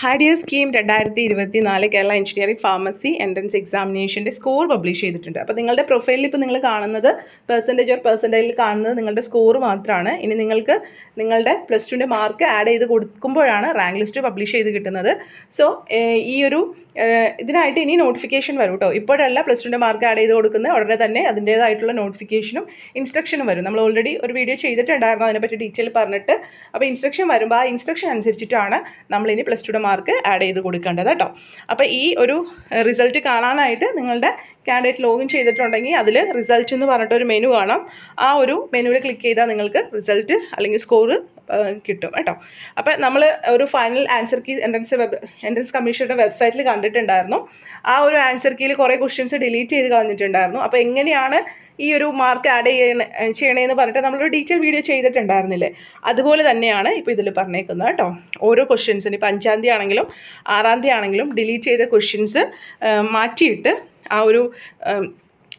ഹാഡിയ scheme 2024 Kerala engineering pharmacy entrance എക്സാമിനേഷൻ്റെ score publish ചെയ്തിട്ടുണ്ട്. അപ്പോൾ നിങ്ങളുടെ പ്രൊഫൈലിൽ ഇപ്പോൾ നിങ്ങൾ കാണുന്നത് പെർസെൻറ്റേജിൽ കാണുന്നത് നിങ്ങളുടെ സ്കോർ മാത്രമാണ്. ഇനി നിങ്ങൾക്ക് നിങ്ങളുടെ +2ൻ്റെ മാർക്ക് ആഡ് ചെയ്ത് കൊടുക്കുമ്പോഴാണ് റാങ്ക് ലിസ്റ്റ് പബ്ലിഷ് ചെയ്ത് കിട്ടുന്നത്. സോ ഈ ഒരു ഇതിനായിട്ട് ഇനി നോട്ടിഫിക്കേഷൻ വരും കേട്ടോ. ഇപ്പോഴല്ല +2ൻ്റെ മാർക്ക് ആഡ് ചെയ്ത് കൊടുക്കുന്നത്, ഉടനെ തന്നെ അതിൻ്റേതായിട്ടുള്ള നോട്ടിഫിക്കേഷനും ഇൻസ്ട്രക്ഷനും വരും. നമ്മൾ ഓൾറെഡി ഒരു വീഡിയോ ചെയ്തിട്ടുണ്ടായിരുന്നു അതിനെപ്പറ്റി ഡീറ്റെയിൽ പറഞ്ഞിട്ട്. അപ്പോൾ ഇൻസ്ട്രക്ഷൻ വരുമ്പോൾ ആ ഇൻസ്ട്രക്ഷൻ അനുസരിച്ചിട്ടാണ് നമ്മളിനി +2യുടെ മാർക്ക് ആഡ് ചെയ്ത് കൊടുക്കേണ്ടത് കേട്ടോ. അപ്പോൾ ഈ ഒരു റിസൾട്ട് കാണാനായിട്ട് നിങ്ങളുടെ കാൻഡിഡേറ്റ് ലോഗിൻ ചെയ്തിട്ടുണ്ടെങ്കിൽ അതിൽ റിസൾട്ട് എന്ന് പറഞ്ഞിട്ടൊരു മെനു കാണാം. ആ ഒരു മെനുവിൽ ക്ലിക്ക് ചെയ്താൽ നിങ്ങൾക്ക് റിസൾട്ട് അല്ലെങ്കിൽ സ്കോർ കിട്ടും കേട്ടോ. അപ്പോൾ നമ്മൾ ഒരു ഫൈനൽ ആൻസർ കീ എൻട്രൻസ് കമ്മീഷൻ്റെ വെബ്സൈറ്റിൽ കണ്ടിട്ടുണ്ടായിരുന്നു. ആ ഒരു ആൻസർ കീയിൽ കുറേ ക്വസ്റ്റ്യൻസ് ഡിലീറ്റ് ചെയ്ത് കളഞ്ഞിട്ടുണ്ടായിരുന്നു. അപ്പോൾ എങ്ങനെയാണ് ഈ ഒരു മാർക്ക് ആഡ് ചെയ്യണേന്ന് പറഞ്ഞിട്ട് നമ്മളൊരു ഡീറ്റെയിൽ വീഡിയോ ചെയ്തിട്ടുണ്ടായിരുന്നില്ലേ, അതുപോലെ തന്നെയാണ് ഇപ്പോൾ ഇതിൽ പറഞ്ഞേക്കുന്നത് കേട്ടോ. ഓരോ ക്വസ്റ്റ്യൻസിന് ഇപ്പോൾ 5-ാം തീയതി ആണെങ്കിലും 6-ാം തീയതി ആണെങ്കിലും ഡിലീറ്റ് ചെയ്ത ക്വസ്റ്റ്യൻസ് മാറ്റിയിട്ട് ആ ഒരു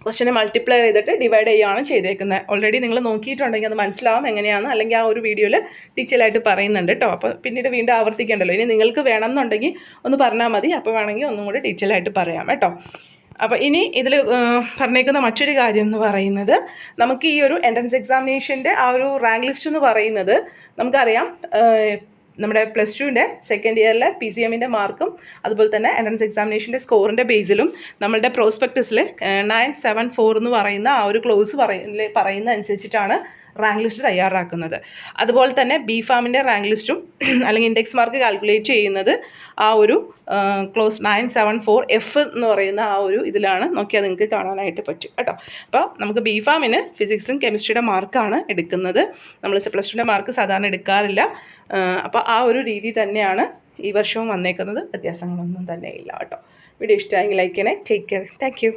ക്വസ്റ്റ്യനെ മൾട്ടിപ്ലൈ ചെയ്തിട്ട് ഡിവൈഡ് ചെയ്യുകയാണ് ചെയ്തേക്കുന്നത്. ഓൾറെഡി നിങ്ങൾ നോക്കിയിട്ടുണ്ടെങ്കിൽ അത് മനസ്സിലാവും എങ്ങനെയാണ്, അല്ലെങ്കിൽ ആ ഒരു വീഡിയോയിൽ ഡീറ്റെയിൽ ആയിട്ട് പറയുന്നുണ്ട് കേട്ടോ. അപ്പോൾ പിന്നീട് വീണ്ടും ആവർത്തിക്കേണ്ടല്ലോ. ഇനി നിങ്ങൾക്ക് വേണമെന്നുണ്ടെങ്കിൽ ഒന്ന് പറഞ്ഞാൽ മതി, അപ്പോൾ വേണമെങ്കിൽ ഒന്നും കൂടി ഡീറ്റെയിൽ ആയിട്ട് പറയാം കേട്ടോ. അപ്പോൾ ഇനി ഇതിൽ പറഞ്ഞേക്കുന്ന മറ്റൊരു കാര്യം എന്ന് പറയുന്നത്, നമുക്ക് ഈ ഒരു എൻട്രൻസ് എക്സാമിനേഷൻ്റെ ആ ഒരു റാങ്ക് ലിസ്റ്റ് എന്ന് പറയുന്നത് നമുക്കറിയാം. നമ്മുടെ +2ൻ്റെ സെക്കൻഡ് ഇയറിലെ PCMൻ്റെ മാർക്കും അതുപോലെ തന്നെ എൻട്രൻസ് എക്സാമിനേഷൻ്റെ സ്കോറിൻ്റെ ബേസിലും നമ്മളുടെ പ്രോസ്പെക്ടസിൽ 974 എന്ന് പറയുന്ന ആ ഒരു ക്ലോസ് പറയുന്ന അനുസരിച്ചിട്ടാണ് റാങ്ക് ലിസ്റ്റ് തയ്യാറാക്കുന്നത്. അതുപോലെ തന്നെ BPharmൻ്റെ റാങ്ക് ലിസ്റ്റും അല്ലെങ്കിൽ ഇൻഡെക്സ് മാർക്ക് കാൽക്കുലേറ്റ് ചെയ്യുന്നത് ആ ഒരു ക്ലോസ് 974F എന്ന് പറയുന്ന ആ ഒരു ഇതിലാണ്. നോക്കിയാൽ നിങ്ങൾക്ക് കാണാനായിട്ട് പറ്റും കേട്ടോ. അപ്പോൾ നമുക്ക് BPharmന് ഫിസിക്സും കെമിസ്ട്രിയുടെ മാർക്കാണ് എടുക്കുന്നത്. നമ്മൾ +2ൻ്റെ മാർക്ക് സാധാരണ എടുക്കാറില്ല. അപ്പോൾ ആ ഒരു രീതി തന്നെയാണ് ഈ വർഷവും വന്നേക്കുന്നത്. വ്യത്യാസങ്ങളൊന്നും തന്നെ ഇല്ല കേട്ടോ. വീഡിയോ ഇഷ്ടമായെങ്കിൽ ലൈക്ക് ചെയ്യണേ. Take care. Thank you.